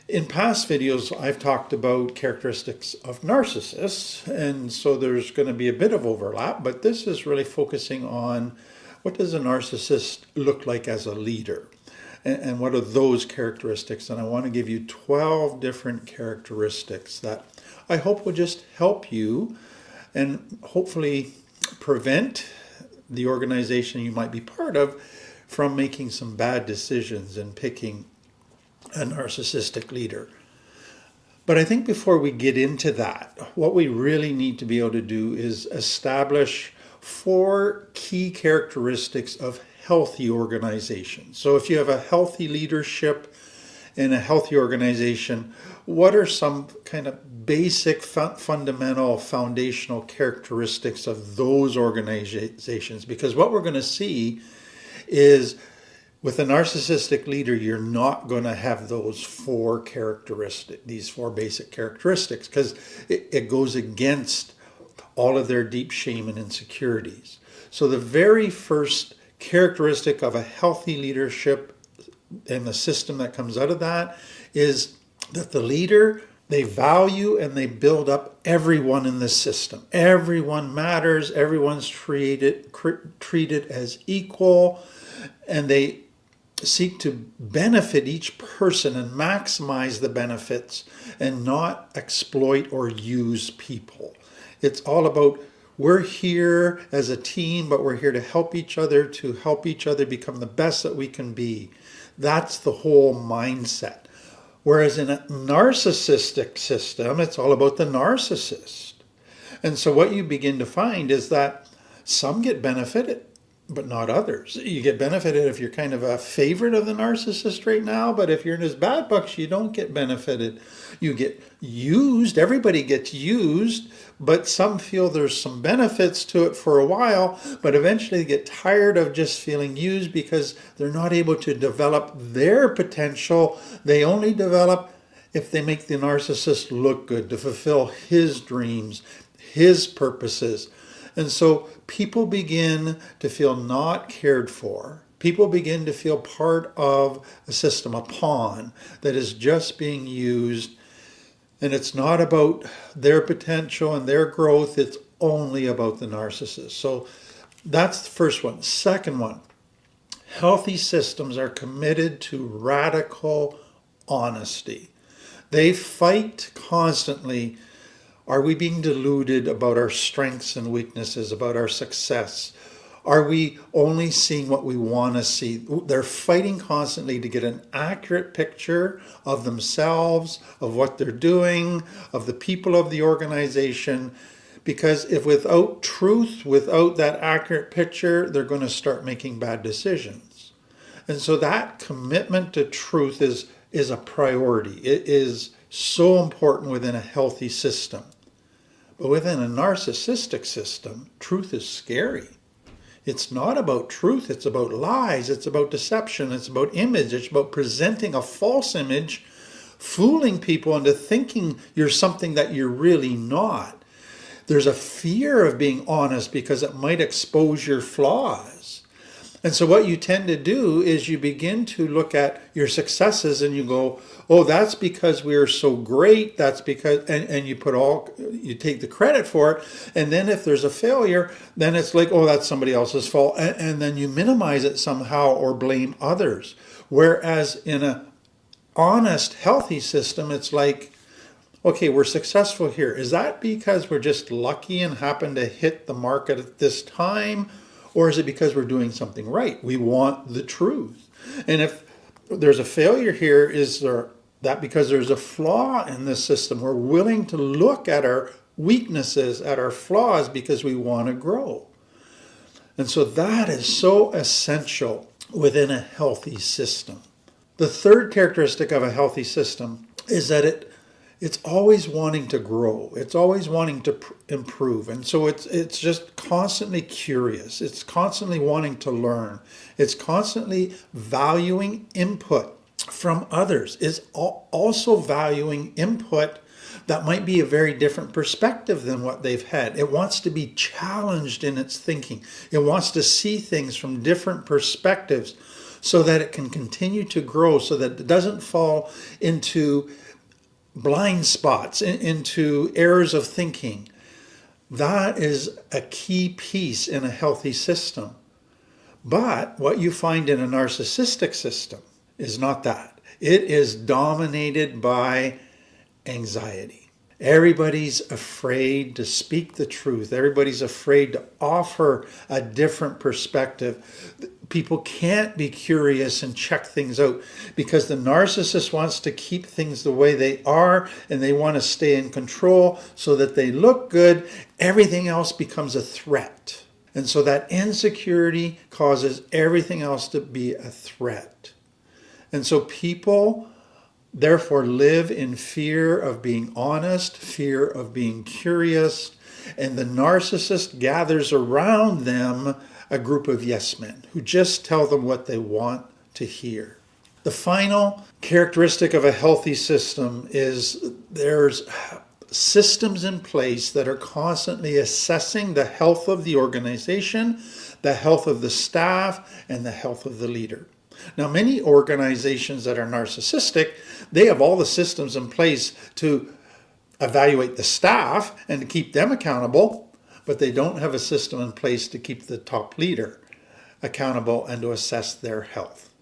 In past videos, I've talked about characteristics of narcissists, and so there's going to be a bit of overlap, but this is really focusing on what does a narcissist look like as a leader, and what are those characteristics. And I want to give you 12 different characteristics that I hope will just help you and hopefully prevent the organization you might be part of from making some bad decisions and picking a narcissistic leader. But I think before we get into that, what we really need to be able to do is establish 4 key characteristics of healthy organizations. So if you have a healthy leadership in a healthy organization, what are some kind of basic, fundamental, foundational characteristics of those organizations? Because what we're going to see is with a narcissistic leader, you're not going to have those 4 characteristics, these 4 basic characteristics, because it goes against all of their deep shame and insecurities. So the very first characteristic of a healthy leadership and the system that comes out of that is that the leader, they value and they build up everyone in the system. Everyone matters, everyone's treated as equal, and they seek to benefit each person and maximize the benefits and not exploit or use people. It's all about we're here as a team, but we're here to help each other become the best that we can be. That's the whole mindset. Whereas in a narcissistic system, it's all about the narcissist. And so what you begin to find is that some get benefited, but not others. You get benefited if you're kind of a favorite of the narcissist right now, but if you're in his bad books, you don't get benefited. You get used, everybody gets used, but some feel there's some benefits to it for a while, but eventually they get tired of just feeling used because they're not able to develop their potential. They only develop if they make the narcissist look good, to fulfill his dreams, his purposes. And so people begin to feel not cared for. People begin to feel part of a system, a pawn that is just being used. And it's not about their potential and their growth. It's only about the narcissist. So that's the first one. Second one, healthy systems are committed to radical honesty. They fight constantly. Are we being deluded about our strengths and weaknesses, about our success? Are we only seeing what we want to see? They're fighting constantly to get an accurate picture of themselves, of what they're doing, of the people of the organization. Because if without truth, without that accurate picture, they're going to start making bad decisions. And so that commitment to truth is a priority. It is so important within a healthy system. But within a narcissistic system, truth is scary. It's not about truth, it's about lies, it's about deception, it's about image, it's about presenting a false image, fooling people into thinking you're something that you're really not. There's a fear of being honest because it might expose your flaws. And so what you tend to do is you begin to look at your successes and you go, oh, that's because we are so great. That's because, and you take the credit for it. And then if there's a failure, then it's like, oh, that's somebody else's fault. And then you minimize it somehow or blame others. Whereas in an honest, healthy system, it's like, okay, we're successful here. Is that because we're just lucky and happen to hit the market at this time? Or is it because we're doing something right? We want the truth. And if there's a failure here, is there that because there's a flaw in this system? We're willing to look at our weaknesses, at our flaws, because we want to grow. And so that is so essential within a healthy system. The third characteristic of a healthy system is that it's always wanting to grow. It's always wanting to improve. And so it's just constantly curious. It's constantly wanting to learn. It's constantly valuing input from others. It's also valuing input that might be a very different perspective than what they've had. It wants to be challenged in its thinking. It wants to see things from different perspectives so that it can continue to grow, so that it doesn't fall into blind spots, into errors of thinking. That is a key piece in a healthy system. But what you find in a narcissistic system is not that. It is dominated by anxiety. Everybody's afraid to speak the truth. Everybody's afraid to offer a different perspective. People can't be curious and check things out because the narcissist wants to keep things the way they are, and they want to stay in control so that they look good. Everything else becomes a threat. And so that insecurity causes everything else to be a threat. And so people therefore live in fear of being honest, fear of being curious, and the narcissist gathers around them a group of yes men who just tell them what they want to hear. The final characteristic of a healthy system is there's systems in place that are constantly assessing the health of the organization, the health of the staff, and the health of the leader. Now, many organizations that are narcissistic, they have all the systems in place to evaluate the staff and to keep them accountable, but they don't have a system in place to keep the top leader accountable and to assess their health.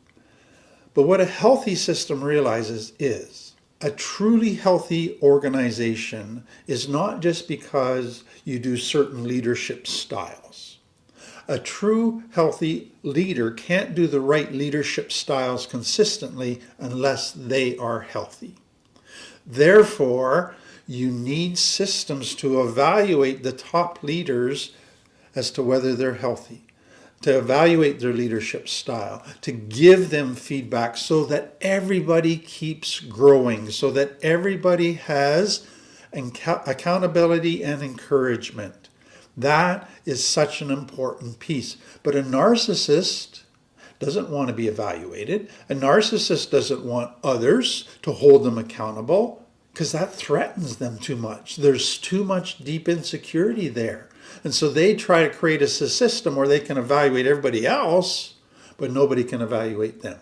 But what a healthy system realizes is a truly healthy organization is not just because you do certain leadership styles. A true healthy leader can't do the right leadership styles consistently unless they are healthy. Therefore, you need systems to evaluate the top leaders as to whether they're healthy, to evaluate their leadership style, to give them feedback so that everybody keeps growing, so that everybody has accountability and encouragement. That is such an important piece. But a narcissist doesn't want to be evaluated. A narcissist doesn't want others to hold them accountable because that threatens them too much. There's too much deep insecurity there. And so they try to create a system where they can evaluate everybody else, but nobody can evaluate them.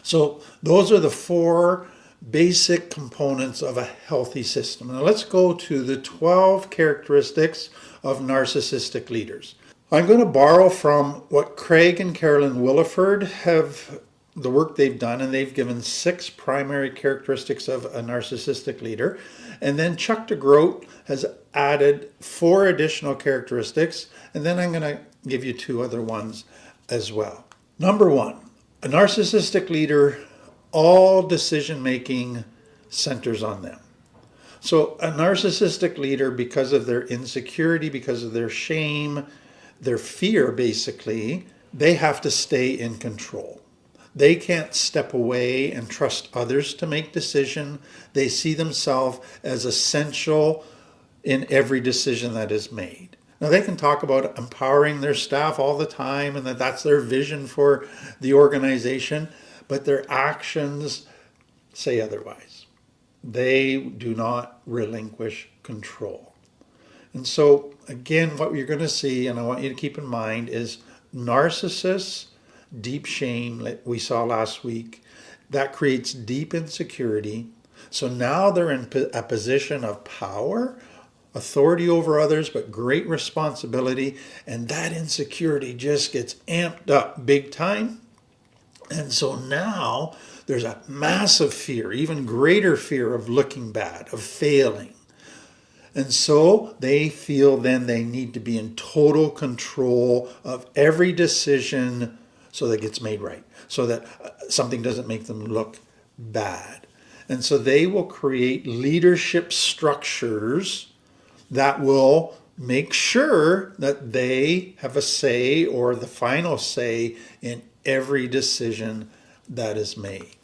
So those are the four basic components of a healthy system. Now let's go to the 12 characteristics of narcissistic leaders. I'm going to borrow from what Craig and Carolyn Williford have, the work they've done, and they've given 6 primary characteristics of a narcissistic leader. And then Chuck DeGroat has added 4 additional characteristics, and then I'm going to give you 2 other ones as well. Number 1, a narcissistic leader, all decision-making centers on them. So a narcissistic leader, because of their insecurity, because of their shame, their fear basically, they have to stay in control. They can't step away and trust others to make decisions. They see themselves as essential in every decision that is made. Now they can talk about empowering their staff all the time and that that's their vision for the organization, but their actions say otherwise. They do not relinquish control. And so again, what you're going to see, and I want you to keep in mind, is narcissists, deep shame, like we saw last week, that creates deep insecurity. So now they're in a position of power, authority over others, but great responsibility, and that insecurity just gets amped up big time. And so now there's a massive fear, even greater fear of looking bad, of failing. And so they feel then they need to be in total control of every decision so that it gets made right, so that something doesn't make them look bad. And so they will create leadership structures that will make sure that they have a say or the final say in every decision that is made.